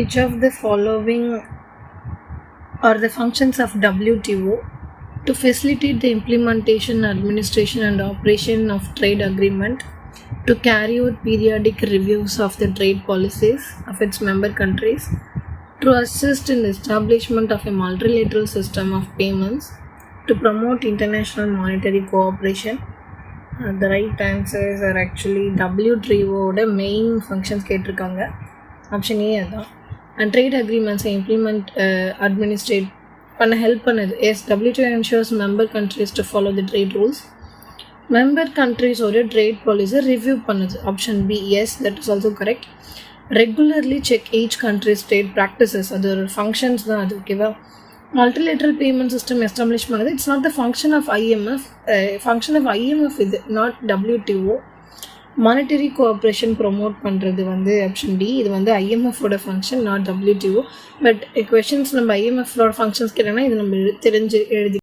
Which of the following are the functions of WTO? To facilitate the implementation, administration, and operation of trade agreement, to carry out periodic reviews of the trade policies of its member countries, to assist in the establishment of a multilateral system of payments, to promote international monetary cooperation. The right answers are actually WTO main functions கேட்டிருக்காங்க. Option A அதான். And trade அக்ரிமெண்ட்ஸை implement administrate பண்ண help பண்ணுது. Yes, WTO ensures member countries to follow the trade rules. Member கண்ட்ரிஸோட trade பாலிசியை review பண்ணுது. Option B, yes, that is also correct. Regularly check each countries trade practices, அது ஒரு functions தான் அது. ஓகேவா? மல்டிலேட்ரல் பேமெண்ட் சிஸ்டம் எஸ்டாப்ளிஷ் பண்ணுது. It's not the function of IMF. Function of IMF இது, not WTO. Monetary cooperation promote பண்ணுறது வந்து option D. இது வந்து IMFோட function, not WTO. But questions நம்ம IMFோட ஃபங்க்ஷன்ஸ் கேட்டோன்னா இது நம்ம தெரிஞ்சு எழுதி